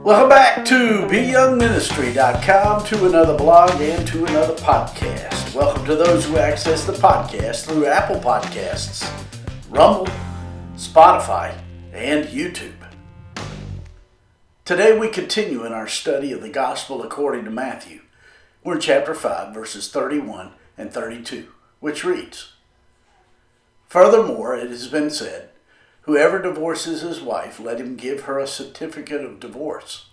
Welcome back to BYoungMinistry.com, to another blog and to another podcast. Welcome to those who access the podcast through Apple Podcasts, Rumble, Spotify, and YouTube. Today we continue in our study of the Gospel according to Matthew. We're in chapter 5, verses 31 and 32, which reads, "Furthermore, it has been said, whoever divorces his wife, let him give her a certificate of divorce.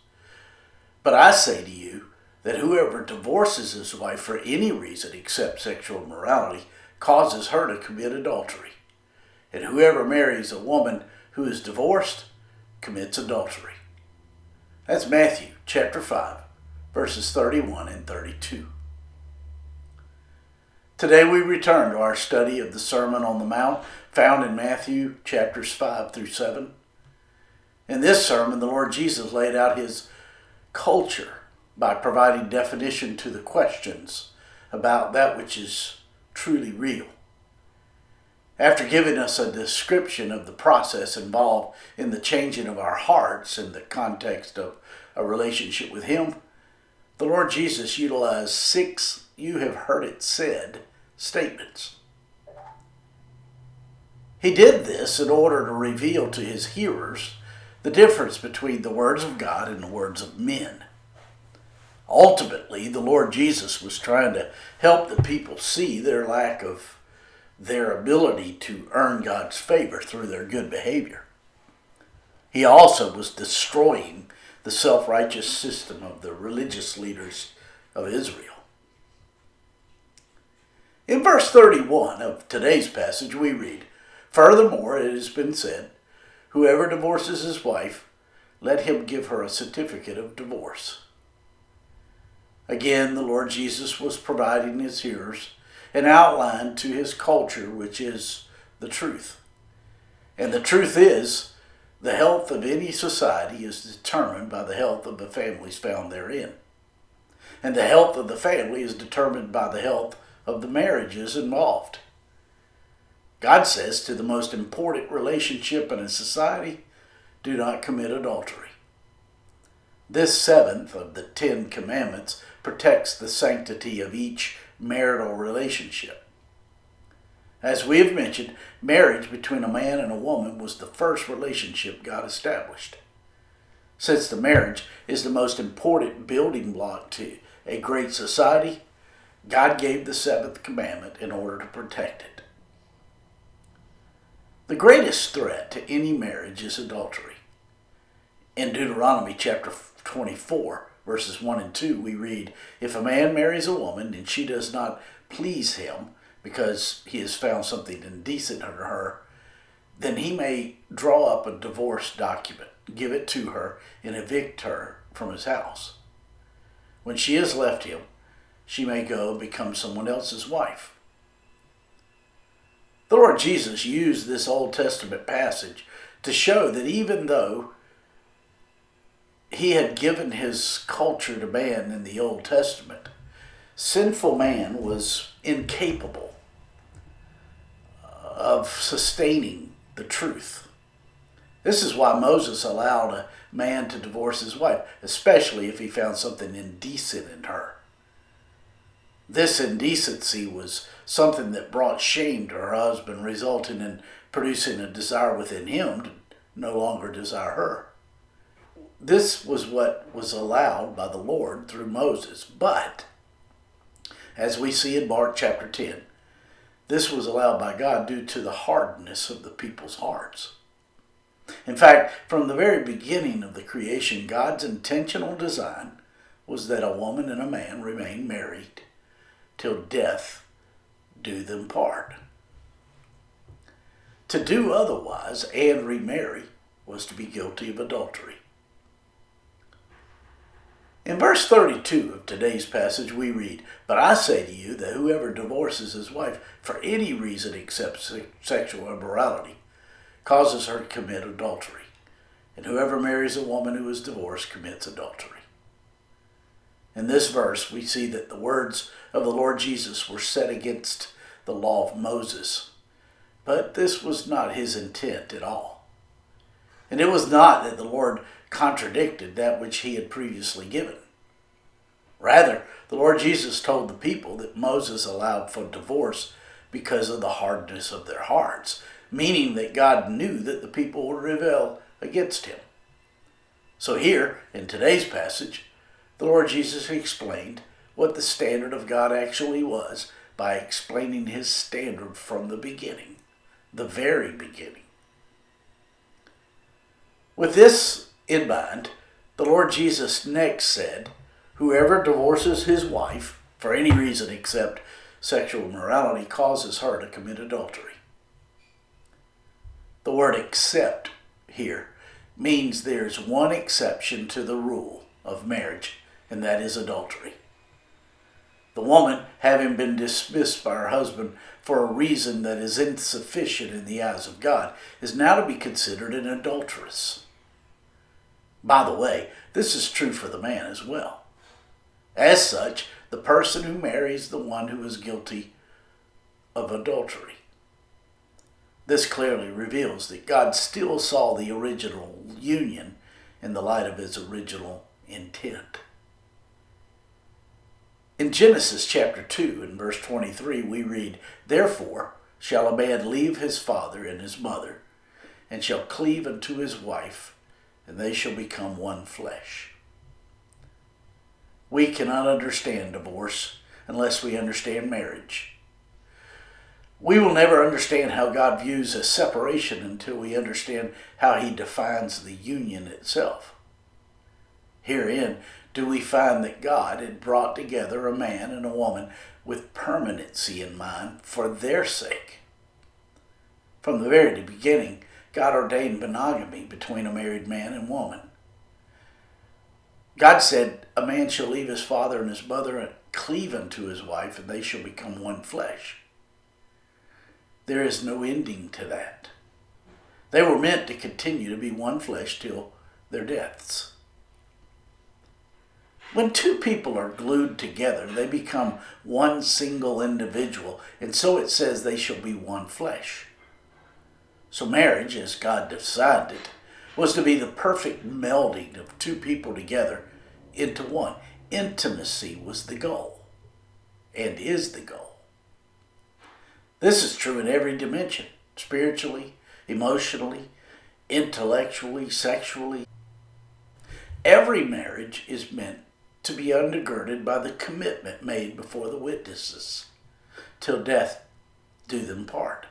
But I say to you that whoever divorces his wife for any reason except sexual immorality causes her to commit adultery. And whoever marries a woman who is divorced commits adultery." That's Matthew chapter 5, verses 31 and 32. Today we return to our study of the Sermon on the Mount found in Matthew chapters 5 through 7. In this sermon, the Lord Jesus laid out his culture by providing definition to the questions about that which is truly real. After giving us a description of the process involved in the changing of our hearts in the context of a relationship with Him, the Lord Jesus utilized 6 "you have heard it said" statements. He did this in order to reveal to his hearers the difference between the words of God and the words of men. Ultimately, the Lord Jesus was trying to help the people see their lack of their ability to earn God's favor through their good behavior. He also was destroying the self-righteous system of the religious leaders of Israel. In verse 31 of today's passage we read, "Furthermore, it has been said, whoever divorces his wife, let him give her a certificate of divorce." Again, the Lord Jesus was providing his hearers an outline to his culture, which is the truth. And the truth is, the health of any society is determined by the health of the families found therein. And the health of the family is determined by the health of the marriages involved. God says to the most important relationship in a society, do not commit adultery. This 7th of the 10 commandments protects the sanctity of each marital relationship. As we have mentioned, marriage between a man and a woman was the first relationship God established. Since the marriage is the most important building block to a great society, God gave the 7th commandment in order to protect it. The greatest threat to any marriage is adultery. In Deuteronomy chapter 24, verses 1 and 2, we read, "If a man marries a woman and she does not please him because he has found something indecent under her, then he may draw up a divorce document, give it to her, and evict her from his house. When she has left him, she may go and become someone else's wife." The Lord Jesus used this Old Testament passage to show that even though he had given his culture to man in the Old Testament, sinful man was incapable of sustaining the truth. This is why Moses allowed a man to divorce his wife, especially if he found something indecent in her. This indecency was something that brought shame to her husband, resulting in producing a desire within him to no longer desire her. This was what was allowed by the Lord through Moses. But, as we see in Mark chapter 10, this was allowed by God due to the hardness of the people's hearts. In fact, from the very beginning of the creation, God's intentional design was that a woman and a man remain married till death do them part. To do otherwise and remarry was to be guilty of adultery. In verse 32 of today's passage we read, "But I say to you that whoever divorces his wife for any reason except sexual immorality causes her to commit adultery. And whoever marries a woman who is divorced commits adultery." In this verse, we see that the words of the Lord Jesus were set against the law of Moses, but this was not his intent at all. And it was not that the Lord contradicted that which he had previously given. Rather, the Lord Jesus told the people that Moses allowed for divorce because of the hardness of their hearts, meaning that God knew that the people would rebel against him. So here, in today's passage, the Lord Jesus explained what the standard of God actually was by explaining his standard from the beginning, the very beginning. With this in mind, the Lord Jesus next said, "Whoever divorces his wife for any reason except sexual immorality causes her to commit adultery." The word "except" here means there's one exception to the rule of marriage, and that is adultery. The woman, having been dismissed by her husband for a reason that is insufficient in the eyes of God, is now to be considered an adulteress. By the way, this is true for the man as well. As such, the person who marries the one who is guilty of adultery. This clearly reveals that God still saw the original union in the light of his original intent. In Genesis chapter 2 and verse 23 we read, "Therefore shall a man leave his father and his mother, and shall cleave unto his wife, and they shall become one flesh." We cannot understand divorce unless we understand marriage. We will never understand how God views a separation until we understand how he defines the union itself. Herein do we find that God had brought together a man and a woman with permanency in mind for their sake. From the very beginning, God ordained monogamy between a married man and woman. God said, "A man shall leave his father and his mother and cleave unto his wife, and they shall become one flesh." There is no ending to that. They were meant to continue to be one flesh till their deaths. When two people are glued together, they become one single individual, and so it says they shall be one flesh. So marriage, as God designed it, was to be the perfect melding of two people together into one. Intimacy was the goal, and is the goal. This is true in every dimension, spiritually, emotionally, intellectually, sexually. Every marriage is meant to be undergirded by the commitment made before the witnesses, till death do them part.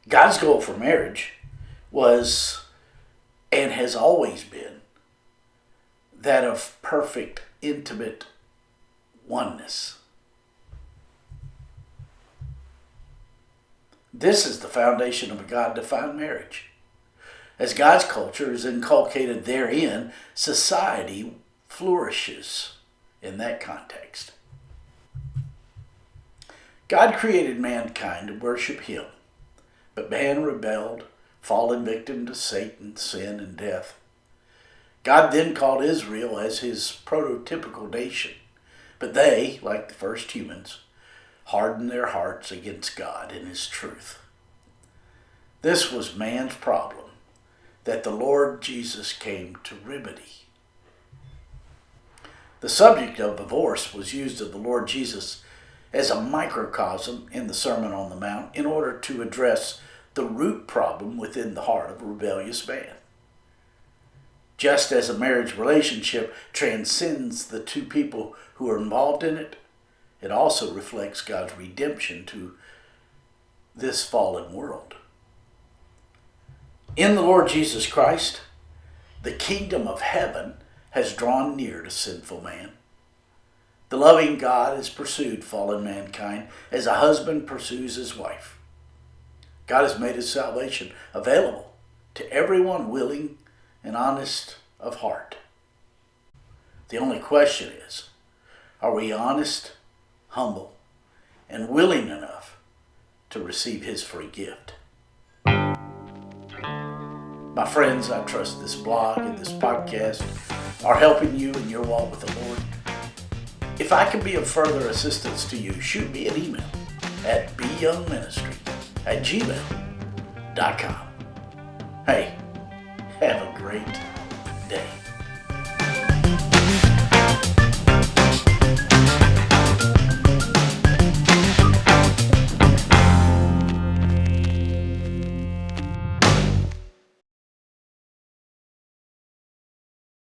God's goal for marriage was, and has always been, that of perfect, intimate oneness. This is the foundation of a God-defined marriage. As God's culture is inculcated therein, society flourishes in that context. God created mankind to worship him, but man rebelled, fallen victim to Satan, sin, and death. God then called Israel as his prototypical nation, but they, like the first humans, hardened their hearts against God and his truth. This was man's problem that the Lord Jesus came to remedy. The subject of divorce was used of the Lord Jesus as a microcosm in the Sermon on the Mount in order to address the root problem within the heart of a rebellious man. Just as a marriage relationship transcends the two people who are involved in it, it also reflects God's redemption to this fallen world. In the Lord Jesus Christ, the kingdom of heaven has drawn near to sinful man. The loving God has pursued fallen mankind as a husband pursues his wife. God has made his salvation available to everyone willing and honest of heart. The only question is, are we honest, humble, and willing enough to receive his free gift? My friends, I trust this blog and this podcast are helping you in your walk with the Lord. If I can be of further assistance to you, shoot me an email at BYoungMinistry@gmail.com. Hey, Have a great day.